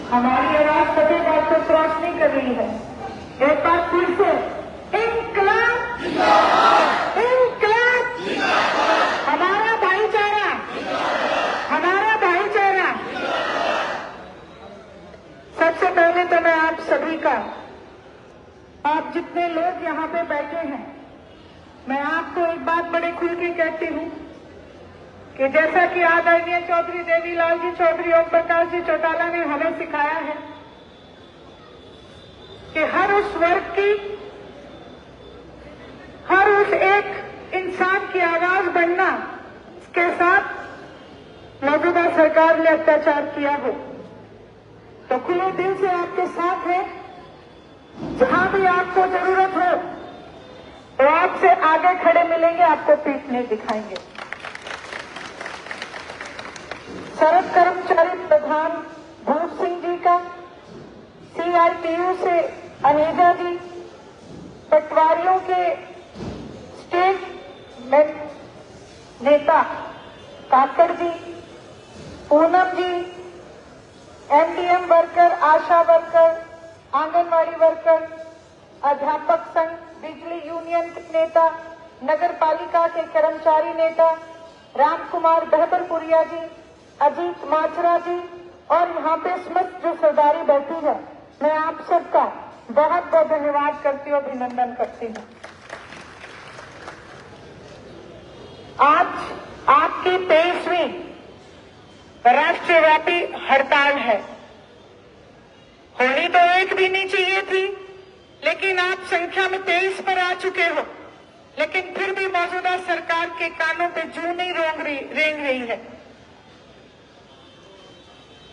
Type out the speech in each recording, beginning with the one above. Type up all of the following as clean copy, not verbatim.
हमारी आवाज फतेहबाद को क्रॉस नहीं कर रही है। एक बार फिर से इंकलाब, इंकलाब, हमारा भाईचारा, हमारा भाईचारा। सबसे पहले तो मैं आप सभी का, आप जितने लोग यहाँ पे बैठे हैं, मैं आपको एक बात बड़े खुल के कहती हूँ कि जैसा कि आदरणीय चौधरी देवीलाल जी चौधरी ओम प्रकाश जी चौटाला ने हमें सिखाया है कि हर उस वर्ग की, हर उस एक इंसान की आवाज बनना इसके साथ मौजूदा सरकार ने अत्याचार किया हो, तो खुले दिल से आपके साथ है। जहां भी आपको जरूरत हो तो आपसे आगे खड़े मिलेंगे, आपको पीठ नहीं दिखाएंगे। शरद कर्मचारी प्रधान भूप सिंह जी का, CITU से अनीजा जी, पटवारियों के स्टेट नेता काकड़ जी, पूनम जी, MDM वर्कर, आशा वर्कर, आंगनवाड़ी वर्कर, अध्यापक संघ, बिजली यूनियन के नेता, नगर पालिका के कर्मचारी नेता राम कुमार बहबरपुरिया जी, अजीत माचरा जी और यहाँ पे स्मित जो सरदारी बैठी है, मैं आप सबका बहुत बहुत धन्यवाद करती हूँ, अभिनंदन करती हूँ। आज आपकी 23वीं राष्ट्रव्यापी हड़ताल है। होनी तो एक भी नहीं चाहिए थी, लेकिन आप संख्या में 23 पर आ चुके हो, लेकिन फिर भी मौजूदा सरकार के कानों पे जूं नहीं रेंग रही है।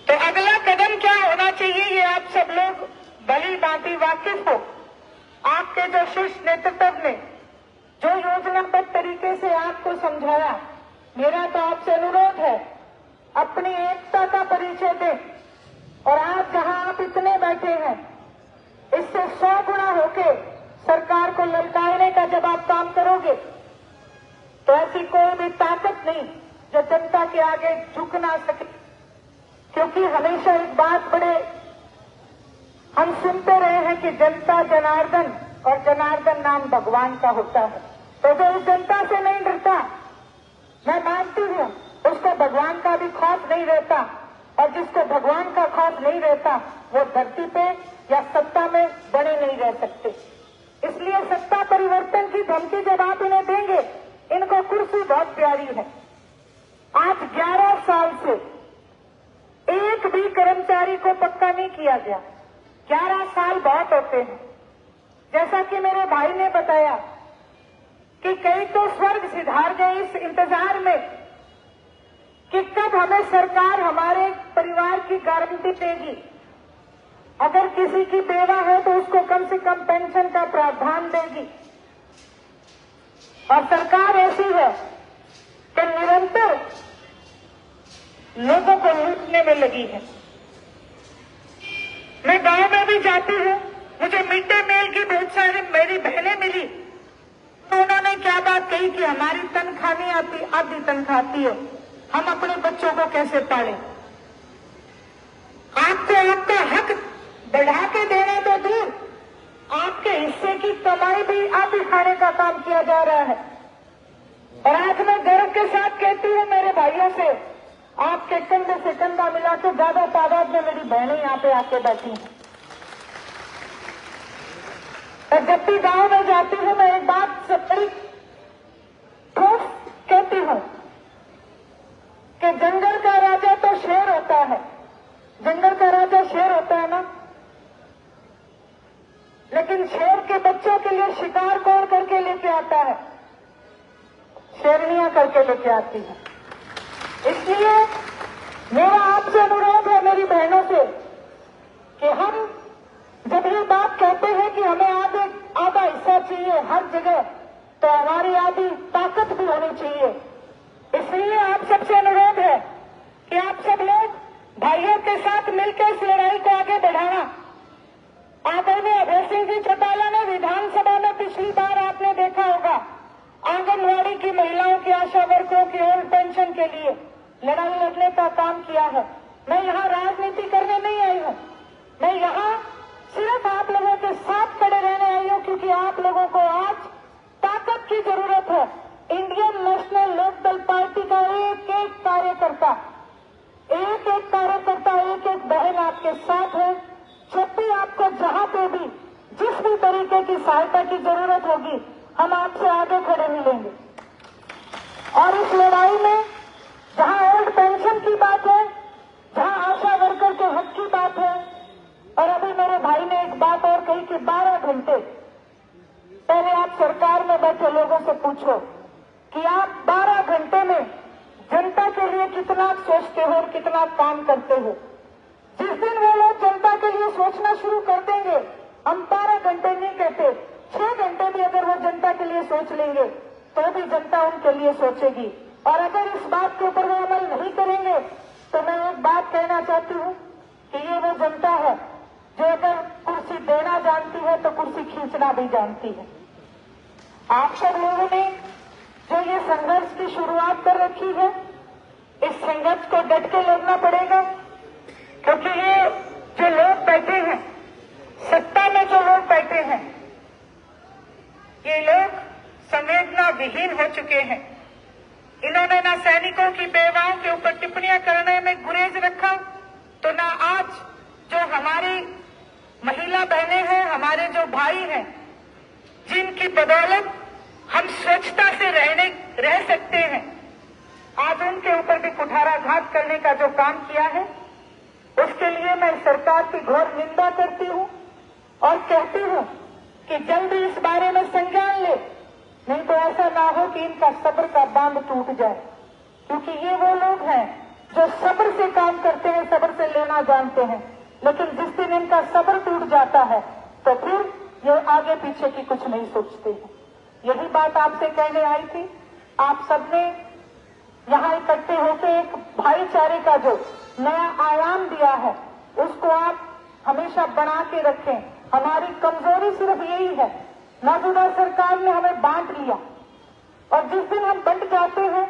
तो अगला कदम क्या होना चाहिए, ये आप सब लोग भली भांति वाकिफ हो। आपके जो शीर्ष नेतृत्व ने जो योजनाबद्ध तरीके से आपको समझाया, मेरा तो आपसे अनुरोध है, अपनी एकता का परिचय दें। और आज जहां आप इतने बैठे हैं, इससे 100 गुना होके सरकार को ललकारने का जब आप काम करोगे, तो ऐसी कोई भी ताकत नहीं जो जनता के आगे झुक ना सके। क्योंकि हमेशा एक बात बड़े हम सुनते रहे हैं कि जनता जनार्दन और जनार्दन नाम भगवान का होता है। तो जो उस जनता से नहीं डरता, मैं मानती हूँ उसको भगवान का भी खौफ नहीं रहता, और जिसको भगवान का खौफ नहीं रहता वो धरती पे या सत्ता में बने नहीं रह सकते। इसलिए सत्ता परिवर्तन की धमकी जब आप इन्हें देंगे, इनको कुर्सी बहुत प्यारी है। आज 11 साल से एक भी कर्मचारी को पक्का नहीं किया गया। 11 साल बहुत होते हैं। जैसा कि मेरे भाई ने बताया कि कई तो स्वर्ग सिधार गए इस इंतजार में कि कब हमें सरकार हमारे परिवार की गारंटी देगी। अगर किसी की बेवा है तो उसको कम से कम पेंशन का प्रावधान देगी। और सरकार ऐसी है कि निरंतर लोगों को लूटने में लगी है। मैं गांव में भी जाती हूँ, मुझे मिड डे मील की बहुत सारी मेरी बहनें मिली, तो उन्होंने क्या बात कही कि हमारी तनख्वाह नहीं आती, आधी तनख्वाह आती है, हम अपने बच्चों को कैसे पालें। आपको आपका हक बढ़ा के देना तो दूर, आपके हिस्से की कमाई भी आप ही खाने का काम किया जा रहा है। और आज मैं गर्व के साथ कहती हूँ मेरे भाइयों से, आपके कंधे से कंधा मिला के ज्यादा तादाद में मेरी बहनें यहाँ पे आके बैठी हैं। और जब भी गांव में जाती हूँ, मैं एक बात से बड़ी ठोस कहती हूँ कि जंगल का राजा तो शेर होता है, जंगल का राजा शेर होता है ना, लेकिन शेर के बच्चों के लिए शिकार कौन करके लेके आता है? शेरनियां करके लेके आती है। इसलिए मेरा आपसे अनुरोध है मेरी बहनों से कि हम जब ये बात कहते हैं कि हमें आधा हिस्सा चाहिए हर जगह, तो हमारी आधी ताकत भी होनी चाहिए। इसलिए आप सबसे अनुरोध है कि आप सब लोग भाइयों के साथ मिलकर इस लड़ाई को आगे बढ़ाना। आदरणीय अभय सिंह जी चौटाला ने विधानसभा में पिछली बार आपने देखा होगा, आंगनवाड़ी की महिलाओं की, आशा वर्करों की ओल्ड पेंशन के लिए लड़ाई लड़ने का काम किया है। मैं यहाँ राजनीति करने नहीं आई हूँ, आपके साथ है। जब भी आपको जहां पे भी जिस भी तरीके की सहायता की जरूरत होगी, हम आपसे आगे खड़े मिलेंगे। और इस लड़ाई में जहां ओल्ड पेंशन की बात है, जहां आशा वर्कर के हक की बात है, और अभी मेरे भाई ने एक बात और कही कि 12 घंटे, पहले आप सरकार में बैठे लोगों से पूछो कि आप 12 घंटे में जनता के लिए कितना सोचते हो और कितना काम करते हो। जिस दिन वो लोग जनता के लिए सोचना शुरू कर देंगे, हम 12 घंटे नहीं कहते, 6 घंटे भी अगर वो जनता के लिए सोच लेंगे तो भी जनता उनके लिए सोचेगी। और अगर इस बात के ऊपर वो अमल नहीं करेंगे तो मैं एक बात कहना चाहती हूँ कि ये वो जनता है जो अगर कुर्सी देना जानती है तो कुर्सी खींचना भी जानती है। आप सब लोगों ने जो ये संघर्ष की शुरुआत कर रखी है, इस संघर्ष को डट के लड़ना पड़ेगा, क्योंकि ये जो लोग बैठे हैं, सत्ता में जो लोग बैठे हैं, ये लोग संवेदना विहीन हो चुके हैं। इन्होंने ना सैनिकों की बेवाओं के ऊपर टिप्पणियां करने में गुरेज रखा, तो ना आज जो हमारी महिला बहनें हैं, हमारे जो भाई हैं, जिनकी बदौलत हम स्वच्छता से रह सकते हैं, आज उनके ऊपर भी कुठाराघात करने का जो काम किया है, उसके लिए मैं सरकार की घोर निंदा करती हूं और कहती हूं कि जल्दी इस बारे में संज्ञान ले, नहीं तो ऐसा ना हो कि इनका सब्र का बांध टूट जाए। क्योंकि ये वो लोग हैं जो सब्र से काम करते हैं, सब्र से लेना जानते हैं, लेकिन जिस दिन इनका सब्र टूट जाता है तो फिर ये आगे पीछे की कुछ नहीं सोचते हैं। यही बात आपसे कहने आई थी। आप सबने यहाँ इकट्ठे होकर एक भाईचारे का जो नया आयाम दिया है, उसको आप हमेशा बना के रखें। हमारी कमजोरी सिर्फ यही है, मौजूदा सरकार ने हमें बांट लिया, और जिस दिन हम बंट जाते हैं,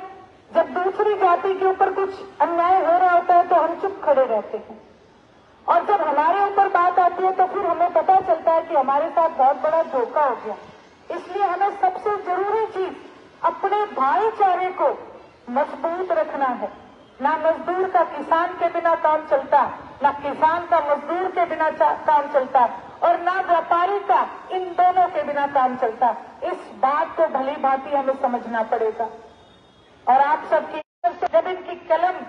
जब दूसरी जाति के ऊपर कुछ अन्याय हो रहा होता है तो हम चुप खड़े रहते हैं, और जब हमारे ऊपर बात आती है तो फिर हमें पता चलता है कि हमारे साथ बहुत बड़ा धोखा हो गया। इसलिए हमें सबसे जरूरी चीज अपने भाईचारे को मजबूत रखना है। ना मजदूर का किसान के बिना काम चलता, ना किसान का मजदूर के बिना काम चलता, और ना व्यापारी का इन दोनों के बिना काम चलता। इस बात को भली भांति हमें समझना पड़ेगा। और आप सबकी जब इनकी कलम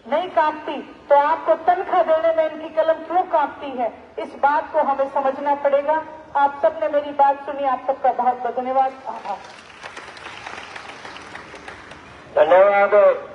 नहीं कांपती तो आपको तनख्वाह देने में इनकी कलम क्यों कांपती है, इस बात को हमें समझना पड़ेगा। आप सबने मेरी बात सुनी, आप सबका बहुत बहुत धन्यवाद। धन्यवाद।